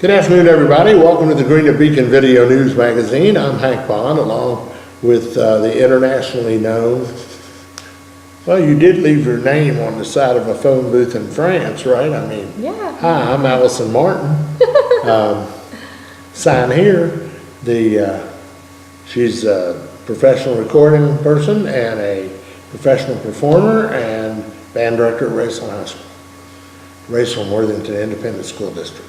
Good afternoon, everybody. Welcome to the Greenup Beacon Video News Magazine. I'm Hank Bond, along with the internationally known. Well, you did leave your name on the side of a phone booth in France, right? I mean, yeah. Hi, I'm Allison Martin. Sign here. She's a professional recording person and a professional performer and band director at Raceland High School, Raceland Worthington Independent School District.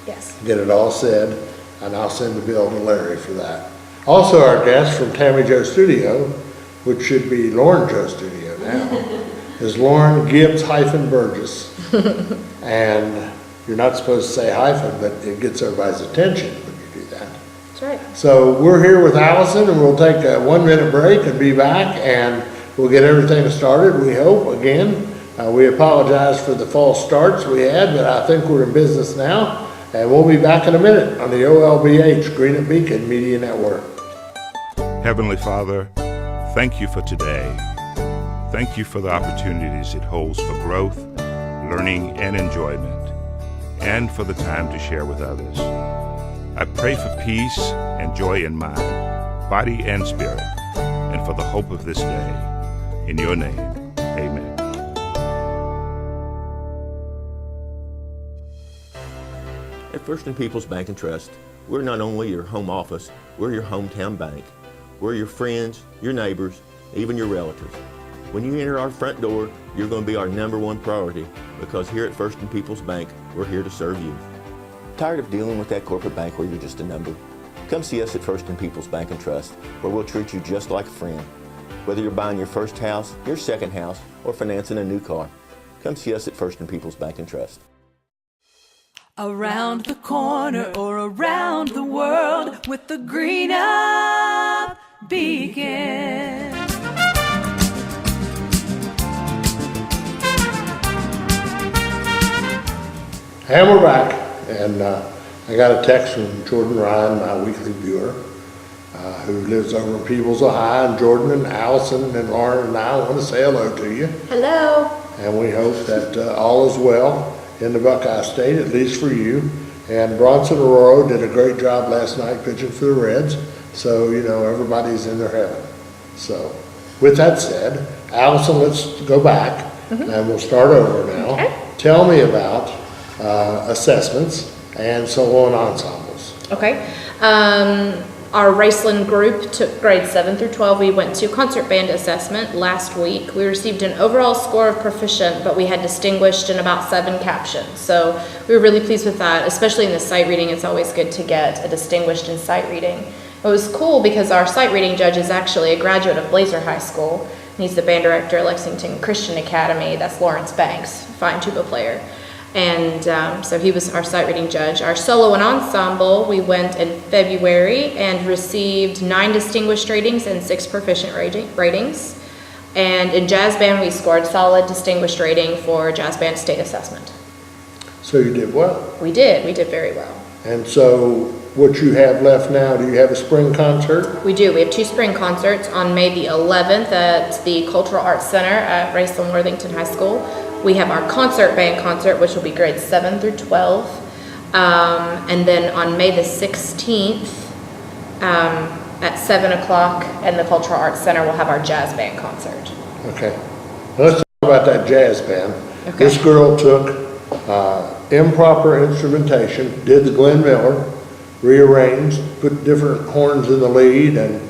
Yes. Get it all said, and I'll send the bill to Larry for that. Also, our guest from Tammy Jo Studio, which should be Lauren Jo Studio now, is Lauren Gibbs-Burgess. And you're not supposed to say hyphen, but it gets everybody's attention when you do that. That's right. So we're here with Allison, and we'll take a 1 minute break and be back, and we'll get everything started, we hope, again. We apologize for the false starts we had, but I think we're in business now. And we'll be back in a minute on the OLBH Greenup Beacon Media Network. Heavenly Father, thank you for today. Thank you for the opportunities it holds for growth, learning, and enjoyment, and for the time to share with others. I pray for peace and joy in mind, body, and spirit, and for the hope of this day. In your name, amen. At First and People's Bank and Trust, we're not only your home office, we're your hometown bank. We're your friends, your neighbors, even your relatives. When you enter our front door, you're going to be our #1 priority, because here at First and People's Bank, we're here to serve you. Tired of dealing with that corporate bank where you're just a number? Come see us at First and People's Bank and Trust, where we'll treat you just like a friend. Whether you're buying your first house, your second house, or financing a new car, come see us at First and People's Bank and Trust. Around the corner or around the world with the Greenup Beacon. And we're back. And I got a text from Jordan Ryan, my weekly viewer, who lives over in Peebles, Ohio. And Jordan and Allison and Lauren and I want to say hello to you. Hello. And we hope that all is well in the Buckeye State, at least for you. And Bronson Aurora did a great job last night pitching for the Reds. So, you know, everybody's in their heaven. So, with that said, Allison, let's go back and we'll start over now. Okay. Tell me about assessments and solo ensembles. Okay. Our Raceland group took grades 7 through 12. We went to concert band assessment last week. We received an overall score of proficient, but we had distinguished in about 7 captions. So we were really pleased with that, especially in the sight reading. It's always good to get a distinguished in sight reading. It was cool because our sight reading judge is actually a graduate of Blazer High School. And he's the band director at Lexington Christian Academy. That's Lawrence Banks, fine tuba player. And so he was our sight reading judge. Our solo and ensemble, we went in February and received 9 distinguished ratings and 6 proficient ratings. And in jazz band, we scored solid distinguished rating for jazz band state assessment. So you did well. We did very well. And so what you have left now, do you have a spring concert? We do. We have 2 spring concerts on May the 11th at the Cultural Arts Center at Raceland Worthington High School. We have our concert band concert, which will be grades 7 through 12. And then on May the 16th at 7 o'clock in the Cultural Arts Center, we'll have our jazz band concert. Okay. Now let's talk about that jazz band. Okay. This girl took improper instrumentation, did the Glenn Miller, rearranged, put different horns in the lead, and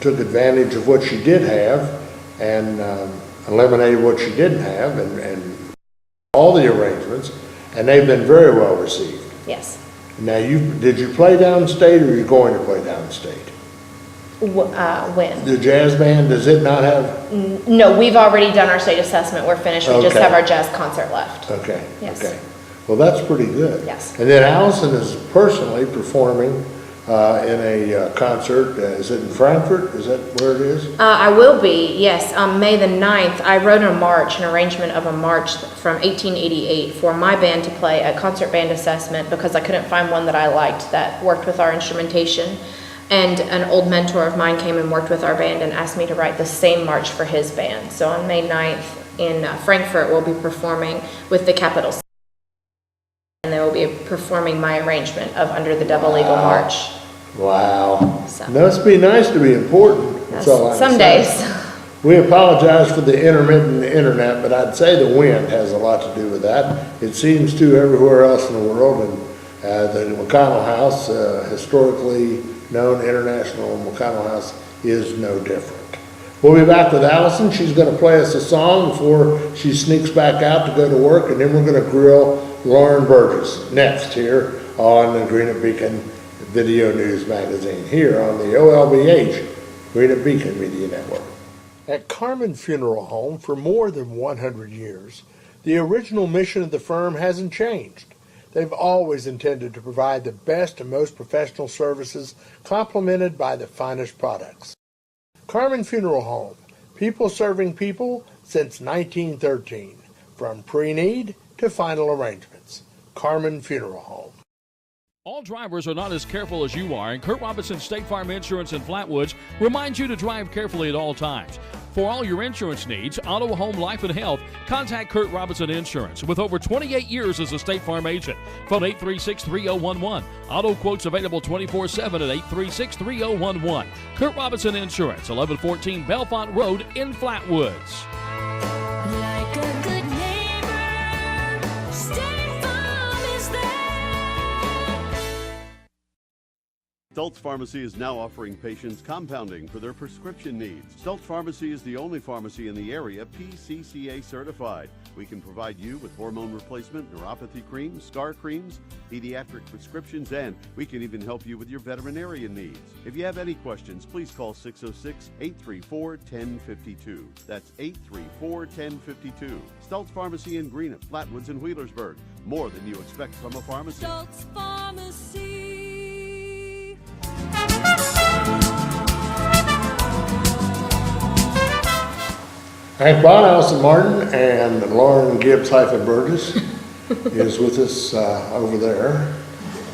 took advantage of what she did have, and eliminated what she didn't have, and all the arrangements, and they've been very well received. Yes. Now, did you play downstate, or are you going to play downstate? When? The jazz band, does it not have? No, we've already done our state assessment. We're finished. We just Okay. have our jazz concert left. Okay. Yes. Okay. Well, that's pretty good. Yes. And then Allison is personally performing in a concert. Is it in Frankfurt? Is that where it is? I will be, yes. On May the 9th, I wrote an arrangement of a march from 1888 for my band to play a concert band assessment because I couldn't find one that I liked that worked with our instrumentation. And an old mentor of mine came and worked with our band and asked me to write the same march for his band. So on May 9th in Frankfurt, we'll be performing with the Capitol and they will be performing my arrangement of Under the Double Eagle March. Wow. So. Must be nice to be important. That's all I Some say. days. We apologize for the intermittent internet, but I'd say the wind has a lot to do with that. It seems to everywhere else in the world, and the McConnell House, historically known International McConnell House, is no different. We'll be back with Allison. She's going to play us a song before she sneaks back out to go to work, and then we're going to grill Lauren Burgess next here on the Greenup Beacon Video News Magazine here on the OLBH Greenup Beacon Media Network. At Carmen Funeral Home for more than 100 years, the original mission of the firm hasn't changed. They've always intended to provide the best and most professional services complemented by the finest products. Carmen Funeral Home, people serving people since 1913, from pre-need to final arrangements. Carmen Funeral Home. All drivers are not as careful as you are, and Kurt Robinson State Farm Insurance in Flatwoods reminds you to drive carefully at all times. For all your insurance needs, auto, home, life, and health, contact Kurt Robinson Insurance. With over 28 years as a State Farm agent, phone 836-3011. Auto quotes available 24/7 at 836-3011. Kurt Robinson Insurance, 1114 Belfont Road in Flatwoods. Like a good neighbor, State Farm is there. Stultz Pharmacy is now offering patients compounding for their prescription needs. Stultz Pharmacy is the only pharmacy in the area PCCA certified. We can provide you with hormone replacement, neuropathy creams, scar creams, pediatric prescriptions, and we can even help you with your veterinarian needs. If you have any questions, please call 606-834-1052. That's 834-1052. Stultz Pharmacy in Greenup, Flatwoods, and Wheelersburg. More than you expect from a pharmacy. Stultz Pharmacy. Hank Bond, Allison Martin, and Lauren Gibbs-Burgess is with us over there.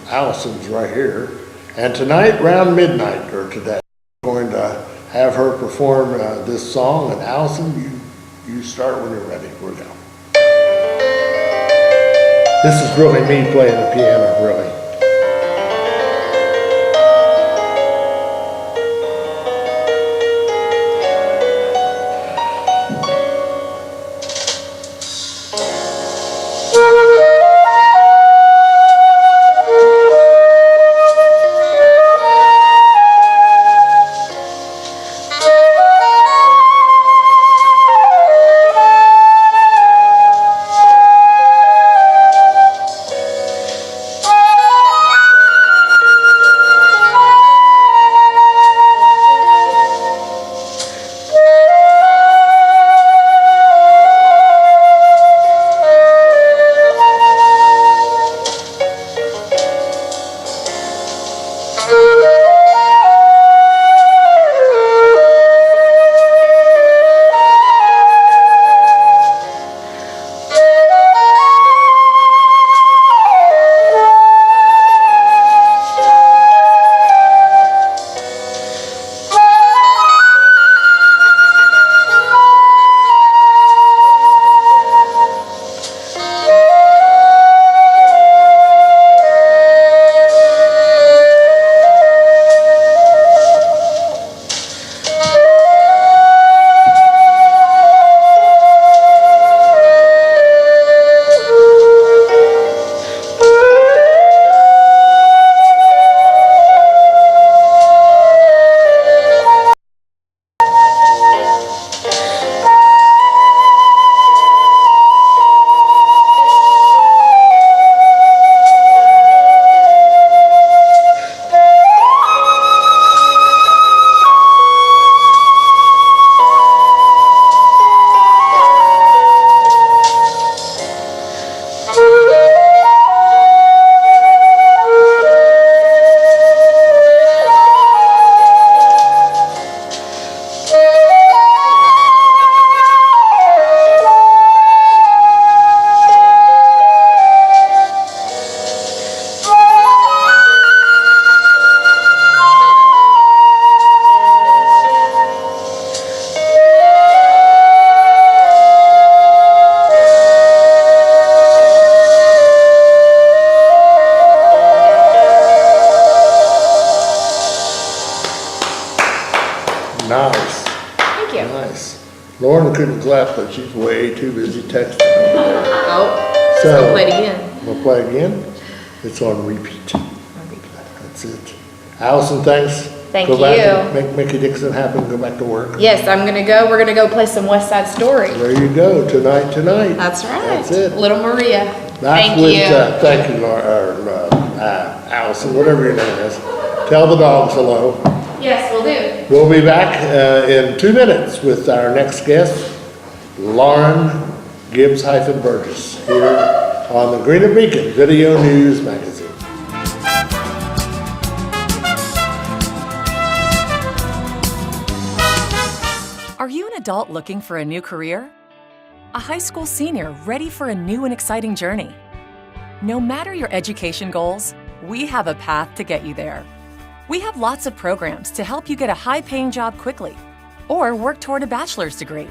Allison's right here. And tonight, around midnight, or today, we're going to have her perform this song. And Allison, you start when you're ready. Here we go. This is really me playing the piano, really. Norma couldn't clap, but she's way too busy texting. Oh, So- so play it again. We'll play again. It's on repeat. That's it. Allison, thanks. Thank Go back you. and make Mickey Dixon happy and go back to work. Yes, we're gonna go play some West Side Story. There you go, tonight. That's right. That's it. Little Maria. Back Thank with, you. thank you, Allison, whatever your name is. Tell the dogs hello. Yes, we'll do. We'll be back in 2 minutes with our next guest, Lauren Gibbs-Burgess, here on the Greenup Beacon Video News Magazine. Are you an adult looking for a new career? A high school senior ready for a new and exciting journey? No matter your education goals, we have a path to get you there. We have lots of programs to help you get a high-paying job quickly or work toward a bachelor's degree.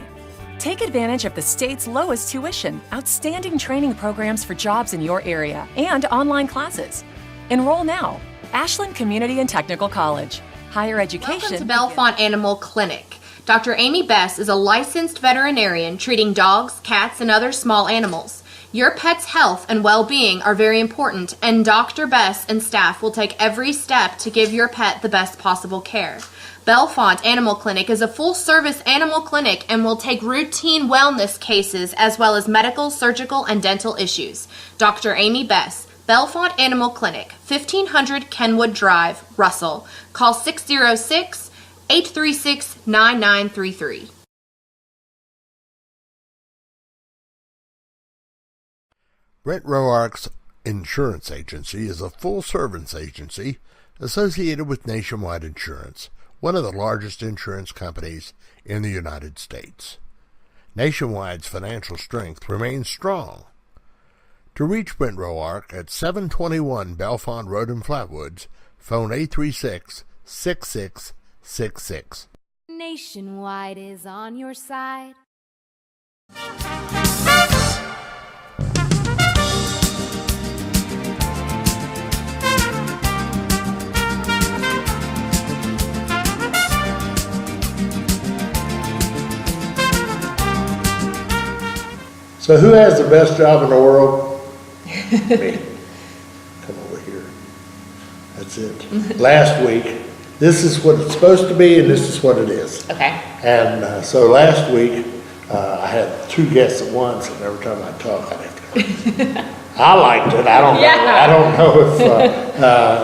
Take advantage of the state's lowest tuition, outstanding training programs for jobs in your area, and online classes. Enroll now. Ashland Community and Technical College. Higher education. Welcome to Bellefonte Animal Clinic. Dr. Amy Bess is a licensed veterinarian treating dogs, cats, and other small animals. Your pet's health and well-being are very important, and Dr. Bess and staff will take every step to give your pet the best possible care. Bellefonte Animal Clinic is a full-service animal clinic and will take routine wellness cases as well as medical, surgical, and dental issues. Dr. Amy Bess, Bellefonte Animal Clinic, 1500 Kenwood Drive, Russell. Call 606-836-9933. Brent Roark's Insurance Agency is a full-service agency associated with Nationwide Insurance, one of the largest insurance companies in the United States. Nationwide's financial strength remains strong. To reach Brent Roark at 721 Bellefonte Road in Flatwoods, phone 836-6666. Nationwide is on your side. So who has the best job in the world? Me. Come over here. That's it. Last week, this is what it's supposed to be and this is what it is. Okay. And so last week, I had 2 guests at once, and every time I talk, I'd have to. I liked it. I don't know. Yeah. I don't know if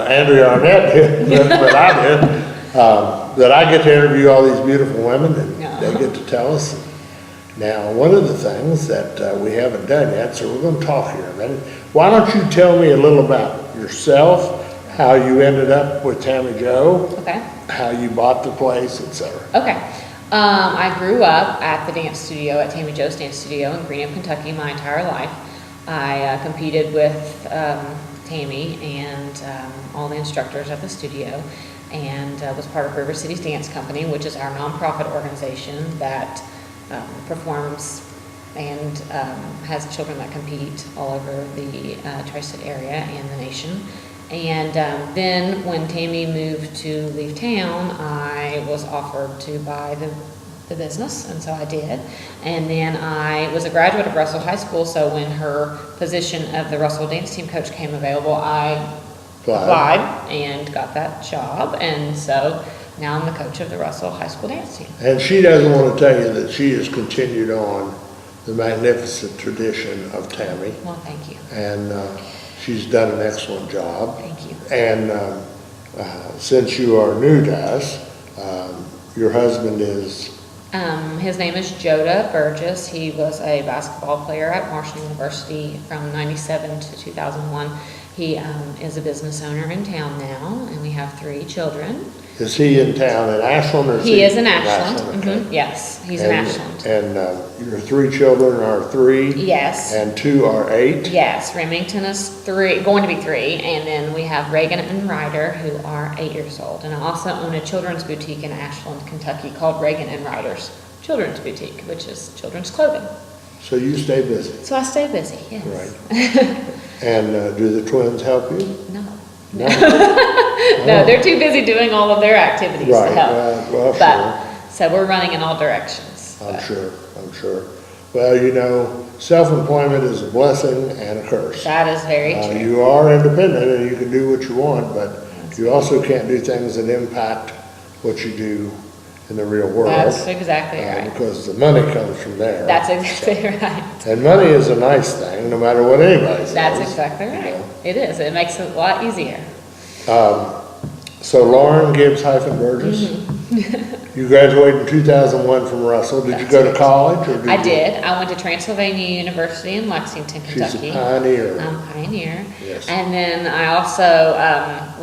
Andrea Arnett did, but I did. That I get to interview all these beautiful women, and they get to tell us. Now, one of the things that we haven't done yet, so we're going to talk here a minute. Why don't you tell me a little about yourself, how you ended up with Tammy Jo, Okay. how you bought the place, etc. Okay. I grew up at the dance studio, at Tammy Jo's Dance Studio in Greenup, Kentucky, my entire life. I competed with Tammy and all the instructors at the studio, and was part of River Cities Dance Company, which is our nonprofit organization that performs and has children that compete all over the tri-state area and the nation. And then when Tammy moved to leave town, I was offered to buy the business, and so I did. And then I was a graduate of Russell High School, so when her position of the Russell dance team coach came available, I applied and got that job. And so now I'm the coach of the Russell High School dance team. And she doesn't want to tell you that she has continued on the magnificent tradition of Tammy. Well, thank you. And she's done an excellent job. Thank you. And since you are new to us, your husband is? His name is Joda Burgess. He was a basketball player at Marshall University from 97 to 2001. He is a business owner in town now, and we have 3 children. Is he in town in Ashland or is He is in Ashland. Okay. Yes, he's in Ashland. And your 3 children are 3? Yes. And 2 are 8? Yes, Remington is 3, going to be 3, and then we have Reagan and Ryder, who are 8 years old. And I also own a children's boutique in Ashland, Kentucky, called Reagan and Ryder's Children's Boutique, which is children's clothing. So you stay busy? So I stay busy, yes. Right. And do the twins help you? No. No? No, they're too busy doing all of their activities Right, to help. well, But, so we're running in all directions. I'm sure. I'm sure. Well, you know, self-employment is a blessing and a curse. That is very true. You are independent and you can do what you want, but you also can't do things that impact what you do in the real world. That's exactly right. Because the money comes from there. That's exactly right. And money is a nice thing, no matter what anybody says. That's exactly right. You know. It is. It makes it a lot easier. So Lauren Gibbs-Burgess, you graduated in 2001 from Russell. Did you go to college? Or I did. I went to Transylvania University in Lexington, Kentucky. She's a pioneer. I'm a pioneer. Yes. And then I also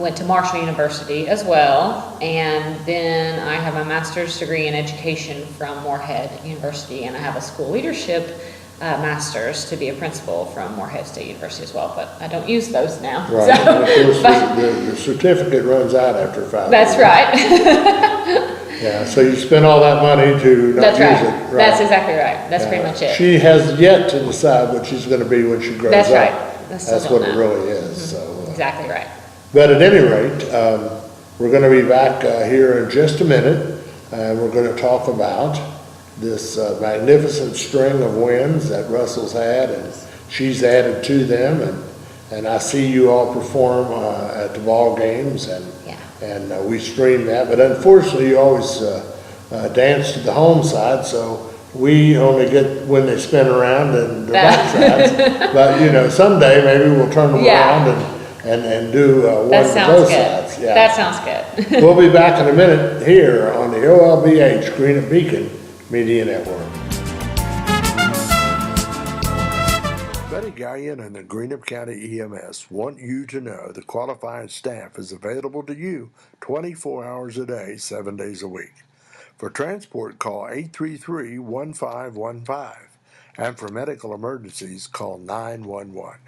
went to Marshall University as well. And then I have a master's degree in education from Morehead University. And I have a school leadership master's to be a principal from Morehead State University as well. But I don't use those now. Right. So, And of course, the certificate runs out after 5 that's years. right. Yeah, so you spent all that money to not That's use right. it. Right. That's exactly right. That's pretty much it. She has yet to decide what she's going to be when she grows That's up. right. I still That's don't what it know. really is. So, Exactly right. but at any rate, we're going to be back here in just a minute, and we're going to talk about this magnificent string of wins that Russell's had, and she's added to them, and I see you all perform at the ball games, and we stream that, but unfortunately you always dance to the home side, so we only get when they spin around and the back sides. But you know, someday maybe we'll turn them around and do one That of sounds those good. sides. Yeah. That sounds good. We'll be back in a minute here on the OLBH Greenup Beacon Media Network. Betty Gallion and the Greenup County EMS want you to know the qualified staff is available to you 24 hours a day, 7 days a week. For transport, call 833-1515. And for medical emergencies, call 911.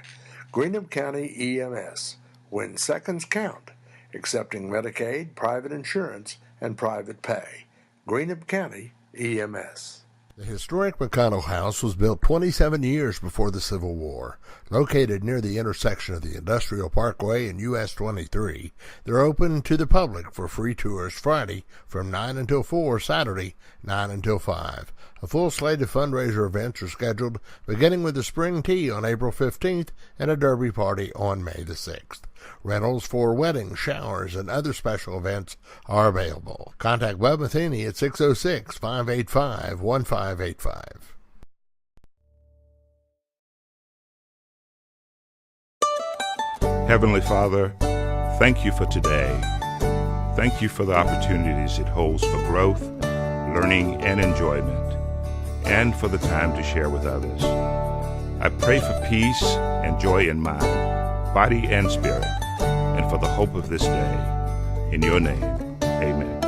Greenup County EMS. When seconds count. Accepting Medicaid, private insurance, and private pay. Greenup County EMS. The historic McConnell House was built 27 years before the Civil War. Located near the intersection of the Industrial Parkway and US 23, they're open to the public for free tours Friday from 9 until 4, Saturday 9 until 5. A full slate of fundraiser events are scheduled, beginning with the Spring Tea on April 15th and a Derby Party on May the 6th. Rentals for weddings, showers, and other special events are available. Contact Bub Matheny at 606-585-1585. Heavenly Father, thank you for today. Thank you for the opportunities it holds for growth, learning, and enjoyment, and for the time to share with others. I pray for peace and joy in mind, body and spirit, and for the hope of this day. In your name, amen.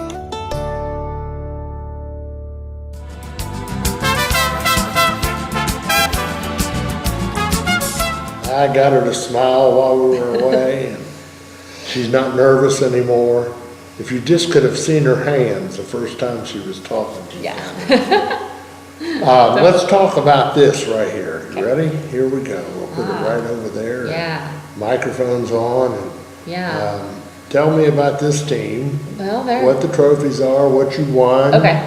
I got her to smile while we were away, and she's not nervous anymore. If you just could have seen her hands the first time she was talking to you. Yeah. Let's talk about this right here. You ready? Here we go. We'll put it right over there. Yeah. Microphone's on. And, Yeah. tell me about this team. Well, there. What the trophies are, what you won. Okay.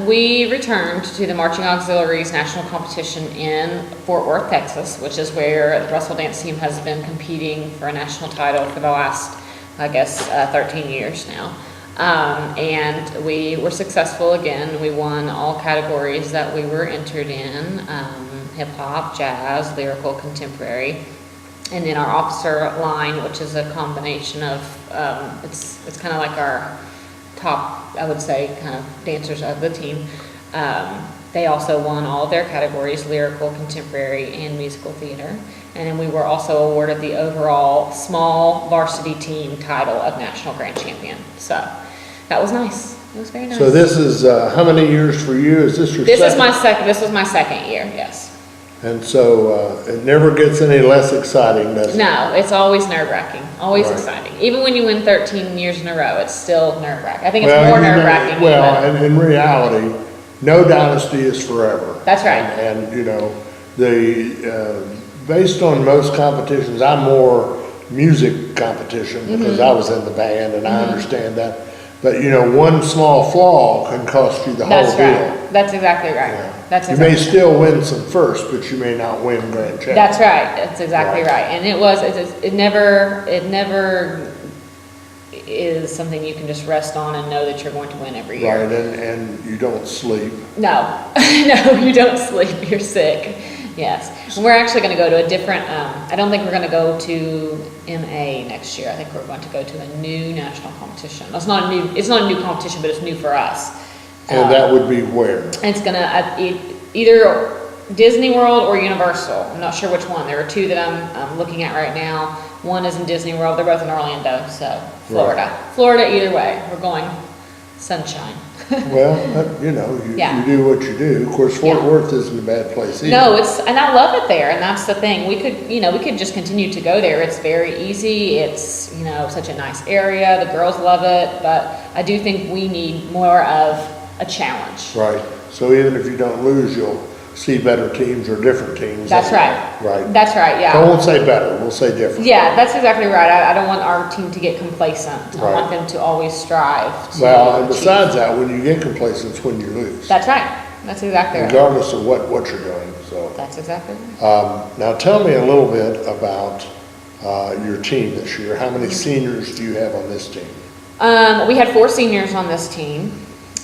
We returned to the Marching Auxiliaries National Competition in Fort Worth, Texas, which is where the Russell Dance Team has been competing for a national title for the last, 13 years now. And we were successful again. We won all categories that we were entered in, hip hop, jazz, lyrical, contemporary. And then our officer line, which is a combination of, it's kind of like our top, I would say, kind of dancers of the team. They also won all of their categories, lyrical, contemporary, and musical theater. And then we were also awarded the overall small varsity team title of National Grand Champion. So that was nice. It was very nice. So this is, how many years for you? Is this your This second? This was my second year, yes. And so it never gets any less exciting, does it? No, it's always nerve-wracking, always Right. exciting. Even when you win 13 years in a row, it's still nerve-wracking. I think it's Well, more you know, nerve-wracking. Well, even. and in reality, no dynasty is forever. That's right. And you know, based on most competitions, I'm more music competition because I was in the band and I understand that. But, you know, one small flaw can cost you the whole That's deal. right. That's exactly right. Yeah. That's You exactly may still win some first, but you may not win grand champion. That's right. That's exactly Right. right. And it never is something you can just rest on and know that you're going to win every year. Right, and you don't sleep. No, no, you don't sleep. You're sick. Yes. And we're actually going to go to a different, I don't think we're going to go to MA next year. I think we're going to go to a new national competition. It's not a new competition, but it's new for us. And that would be where? And it's going to, either Disney World or Universal. I'm not sure which one. There are two that I'm looking at right now. One is in Disney World. They're both in Orlando, so Florida. Right. Florida, either way. We're going sunshine. Well, you know, you do what you do. Of course, Fort Worth isn't a bad place either. No, and I love it there, and that's the thing. We could just continue to go there. It's very easy. It's, you know, such a nice area. The girls love it, but I do think we need more of a challenge. Right. So even if you don't lose, you'll see better teams or different teams. That's right. Right. That's right, yeah. I won't say better, we'll say different. Yeah, that's exactly right. I don't want our team to get complacent. I want them to always strive to Well, and besides that, when you get complacent, it's when you lose. That's right. That's exactly right. Regardless of what you're doing, so. That's exactly right. Now tell me a little bit about your team this year. How many seniors do you have on this team? We had 4 seniors on this team.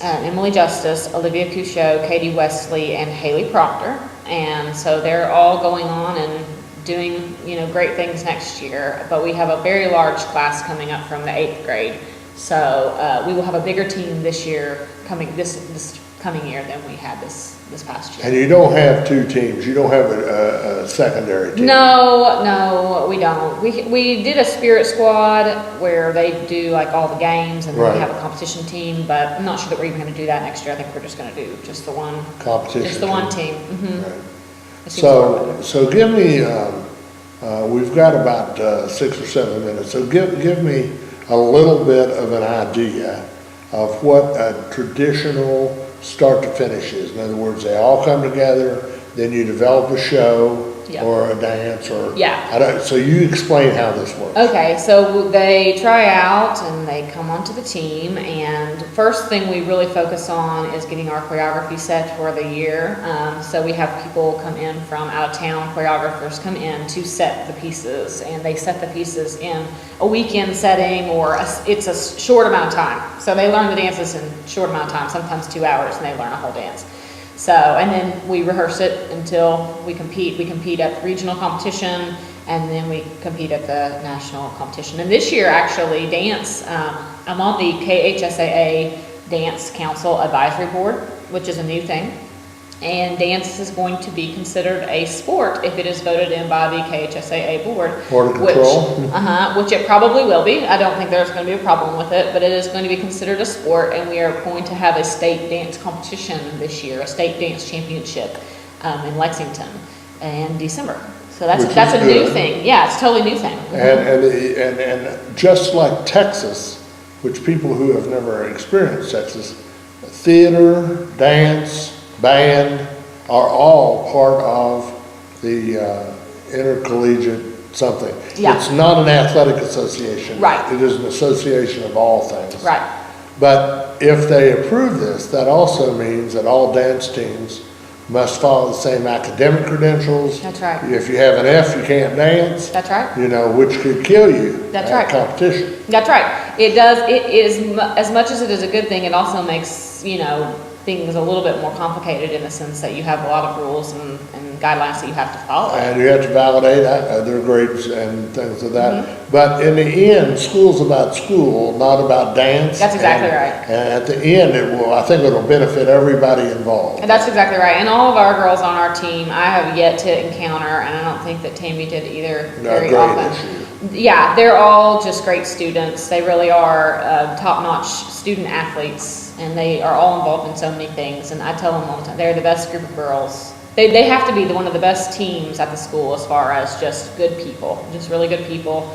Emily Justice, Olivia Couchot, Katie Wesley, and Haley Proctor. And so they're all going on and doing, you know, great things next year. But we have a very large class coming up from the 8th grade. So we will have a bigger team this year this coming year than we had this past year. And you don't have 2 teams. You don't have a secondary team. No, we don't. We did a spirit squad where they do like all the games, and then we have a competition team. But I'm not sure that we're even going to do that next year. I think we're just going to do just the one competition. Just the one team. Mm-hmm. Right. So give me. We've got about 6 or 7 minutes. So give me a little bit of an idea of what a traditional start to finish is. In other words, they all come together, then you develop a show or a dance or so you explain how this works. Okay, so they try out and they come onto the team, and first thing we really focus on is getting our choreography set for the year. So we have people come in from out of town, choreographers come in to set the pieces, and they set the pieces in a weekend setting, or it's a short amount of time. So they learn the dances in a short amount of time, sometimes 2 hours, and they learn a whole dance. So, and then we rehearse it until we compete. We compete at the regional competition, and then we compete at the national competition. And this year, actually, dance, I'm on the KHSAA Dance Council Advisory Board, which is a new thing. And dance is going to be considered a sport if it is voted in by the KHSAA board. Board of Control. Which it probably will be. I don't think there's going to be a problem with it, but it is going to be considered a sport, and we are going to have a state dance competition this year, a state dance championship in Lexington in December. So that's a new thing. Yeah, it's a totally new thing. And just like Texas, which people who have never experienced Texas, theater, dance, band are all part of the intercollegiate something. Yeah. It's not an athletic association. Right. It is an association of all things. Right. But if they approve this, that also means that all dance teams must follow the same academic credentials. That's right. If you have an F, you can't dance. That's right. You know, which could kill you. That's at right. Competition. That's right. It does. It is, as much as it is a good thing, it also makes, you know, things a little bit more complicated in the sense that you have a lot of rules and guidelines that you have to follow. And you have to validate their grades and things like that. But in the end, school's about school, not about dance. That's exactly right. And at the end, I think it'll benefit everybody involved. And that's exactly right. And all of our girls on our team, I have yet to encounter, and I don't think that Tammy did either very often. Yeah, they're all just great students. They really are top-notch student athletes. And they are all involved in so many things. And I tell them all the time, they're the best group of girls. They have to be one of the best teams at the school as far as just good people, just really good people,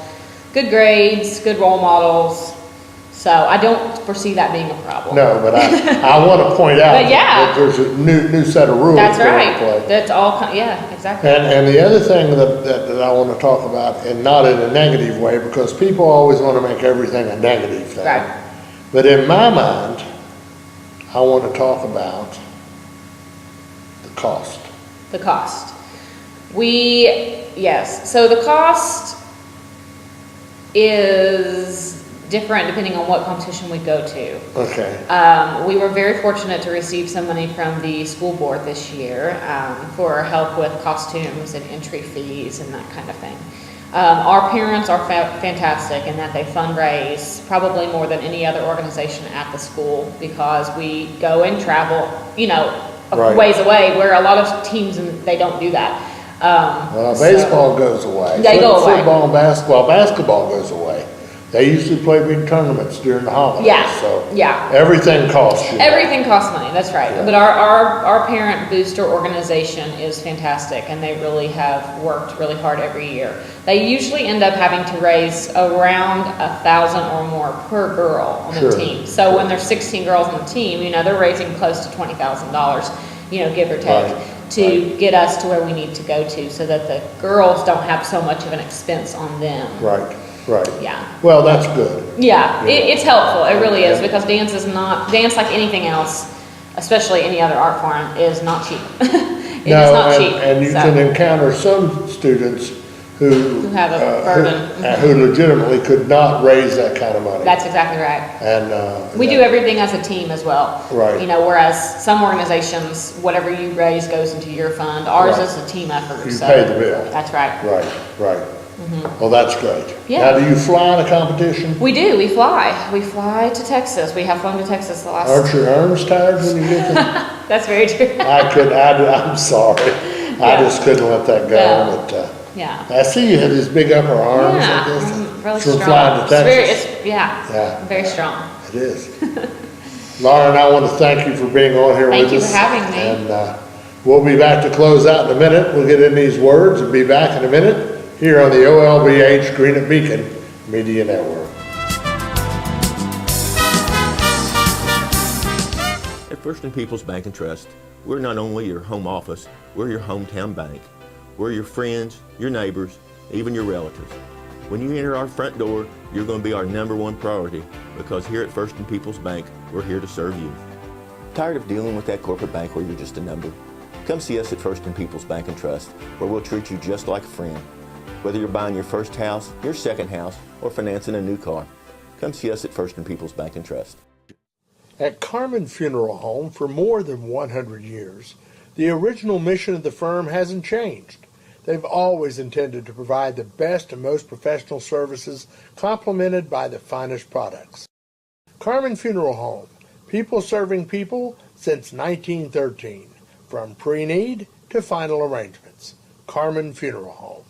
good grades, good role models. So I don't foresee that being a problem. No, but I want to point out that there's a new set of rules. That's right. That's all. Yeah, exactly. And the other thing that I want to talk about, and not in a negative way, because people always want to make everything a negative thing. Right. But in my mind, I want to talk about the cost. The cost. Yes, so the cost is different depending on what competition we go to. Okay. We were very fortunate to receive some money from the school board this year for help with costumes and entry fees and that kind of thing. Our parents are fantastic in that they fundraise probably more than any other organization at the school, because we go and travel, Right. ways away, where a lot of teams, they don't do that. Baseball goes away. They go away. Football and basketball goes away. They usually play big tournaments during the holidays. Yeah, So yeah. everything costs you. Everything costs money, that's right. Yeah. But our parent booster organization is fantastic, and they really have worked really hard every year. They usually end up having to raise around $1,000 or more per girl on the Sure. team. So when there's 16 girls on the team, they're raising close to $20,000, give or take, to get us to where we need to go to, so that the girls don't have so much of an expense on them. Right. Yeah. Well, that's good. Yeah, it's helpful. It really is, because dance, like anything else, especially any other art form, is not cheap. It is not cheap. And you can encounter some students who have a burden. who legitimately could not raise that kind of money. That's exactly right. And We do everything as a team as well. Right. Whereas some organizations, whatever you raise goes into your fund. Ours Right. is a team effort. You so pay the bill. That's right. Right. Well, that's great. Yeah. Now, do you fly in a competition? We do. We fly. We fly to Texas. We have flown to Texas the last. Aren't your arms tired when you get there? That's very true. I'm sorry. I just couldn't let that go. Yeah. But, Yeah. I see you had these big upper arms. Yeah, I guess. really from strong. flying to It's very, Texas. yeah, very strong. It is. Lauren, I want to thank you for being on here Thank with you us. for having me. And we'll be back to close out in a minute. We'll get in these words and be back in a minute here on the OLBH Greenup Beacon Media Network. At First and People's Bank and Trust, we're not only your home office, we're your hometown bank. We're your friends, your neighbors, even your relatives. When you enter our front door, you're going to be our #1 priority, because here at First and People's Bank, we're here to serve you. Tired of dealing with that corporate bank where you're just a number? Come see us at First and People's Bank and Trust, where we'll treat you just like a friend. Whether you're buying your first house, your second house, or financing a new car, come see us at First and People's Bank and Trust. At Carmen Funeral Home, for more than 100 years, the original mission of the firm hasn't changed. They've always intended to provide the best and most professional services, complemented by the finest products. Carmen Funeral Home, people serving people since 1913, from pre-need to final arrangements. Carmen Funeral Home.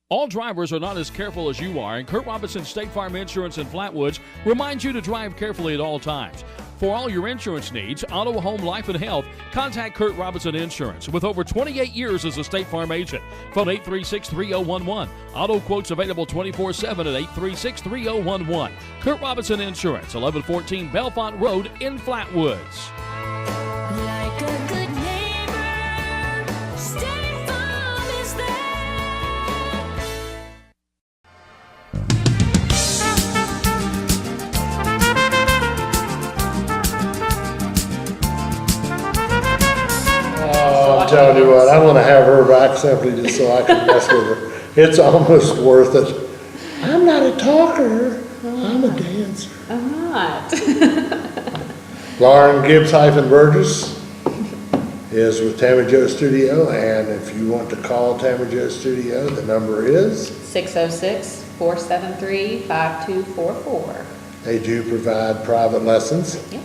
All drivers are not as careful as you are, and Kurt Robinson State Farm Insurance in Flatwoods reminds you to drive carefully at all times. For all your insurance needs, auto, home, life, and health, contact Kurt Robinson Insurance. With over 28 years as a State Farm agent, phone 836-3011. Auto quotes available 24/7 at 836-3011. Kurt Robinson Insurance, 1114 Belfont Road in Flatwoods. Like a good neighbor, State Farm is there. I'm telling you what, I want to have her back simply just so I can mess with her. It's almost worth it. I'm not a talker. I'm a dancer. I'm not. Lauren Gibbs-Burgess is with Tammy Jo Studio, and if you want to call Tammy Jo Studio, the number is 606-473-5244. They do provide private lessons. Yeah.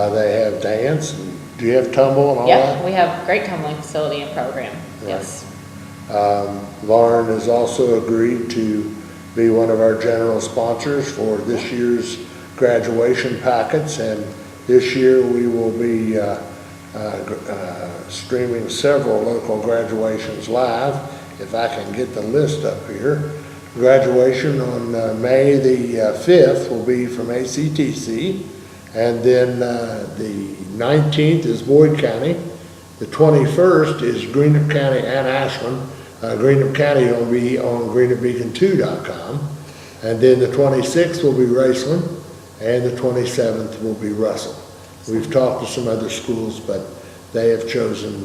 They have dance. Do you have tumble and all Yeah, that? we have a great tumbling facility and program. Yes. Lauren has also agreed to be one of our general sponsors for this year's graduation packets, and this year we will be streaming several local graduations live. If I can get the list up here. Graduation on May the 5th will be from ACTC, and then the 19th is Boyd County, the 21st is Greenup County and Ashland. Greenup County will be on greenupbeacon2.com, and then the 26th will be Raceland, and the 27th will be Russell. We've talked to some other schools, but they have chosen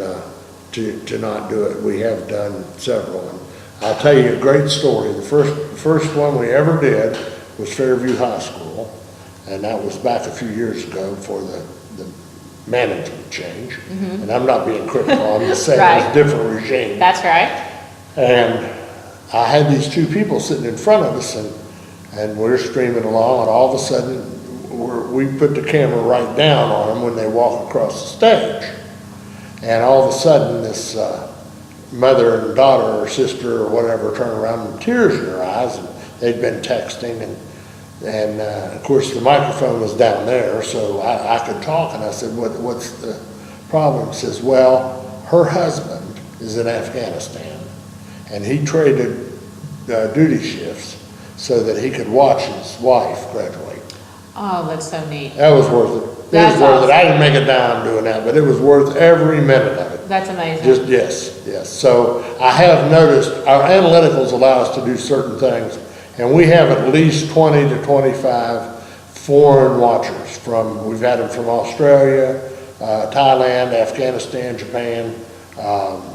to not do it. We have done several. And I'll tell you a great story. The first one we ever did was Fairview High School, and that was back a few years ago for the management change. And I'm not being critical, I'm just saying Right. it's a different regime. That's right. And I had these two people sitting in front of us, and we're streaming along, and all of a sudden, we put the camera right down on them when they walk across the stage. And all of a sudden, this mother and daughter or sister or whatever turn around with tears in their eyes, and they'd been texting, and of course the microphone was down there, so I could talk, and I said, what's the problem? He says, well, her husband is in Afghanistan, and he traded duty shifts so that he could watch his wife graduate. Oh, that's so neat. That was worth it. It That's was worth it. awesome. I didn't make a dime doing that, but it was worth every minute of it. That's amazing. Just, yes. So I have noticed our analyticals allow us to do certain things, and we have at least 20 to 25 foreign watchers we've had them from Australia, Thailand, Afghanistan, Japan,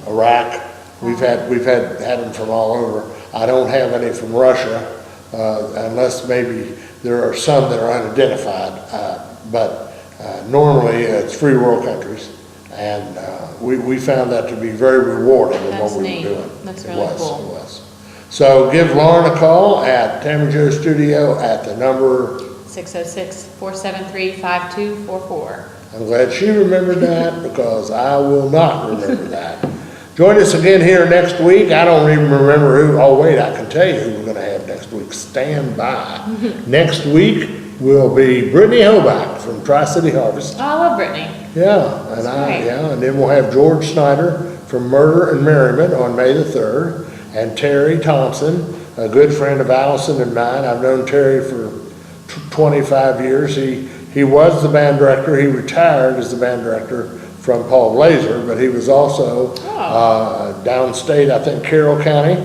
Iraq. We've had them from all over. I don't have any from Russia, unless maybe there are some that are unidentified, but normally it's free world countries, and we found that to be very rewarding in what That's we neat. were doing. That's It really was, cool. It was. So give Lauren a call at Tammy Joe Studio at the number. 606-473-5244. I'm glad she remembered that, because I will not remember that. Join us again here next week. I don't even remember who. Oh wait, I can tell you who we're going to have next week. Stand by. Next week will be Brittany Hoback from Tri-City Harvest. Oh, I love Brittany. Yeah, and and then we'll have George Snyder from Murder and Merriment on May the 3rd, and Terry Thompson, a good friend of Allison and mine. I've known Terry for 25 years. He was the band director. He retired as the band director from Paul Blazer, but he was also downstate, I think, Carroll County,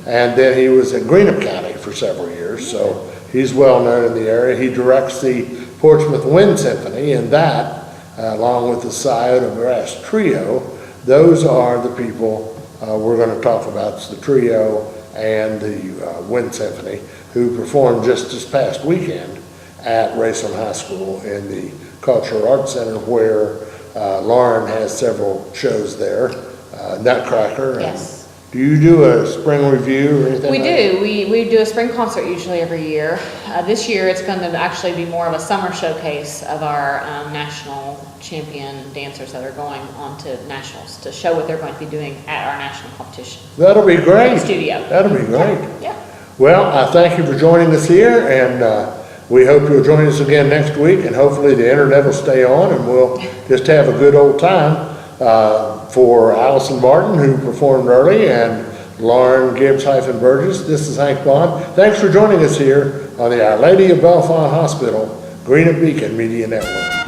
and then he was in Greenup County for several years, so he's well known in the area. He directs the Portsmouth Wind Symphony, and that, along with the Scioto Brass Trio, those are the people we're going to talk about. It's the trio and the Wind Symphony, who performed just this past weekend at Raceland High School in the Cultural Arts Center, where Lauren has several shows there, Nutcracker. Yes. Do you do a spring review or anything? We like do. We do a spring concert usually every year. This year it's going to actually be more of a summer showcase of our national champion dancers that are going on to nationals to show what they're going to be doing at our national competition. That'll be great. Studio. That'll be great. Yeah. Well, I thank you for joining us here, and we hope you'll join us again next week, and hopefully the internet will stay on, and we'll just have a good old time. For Allison Martin, who performed early, and Lauren Gibbs-Burgess, this is Hank Bond. Thanks for joining us here on the Our Lady of Bellefonte Hospital, Greenup Beacon Media Network.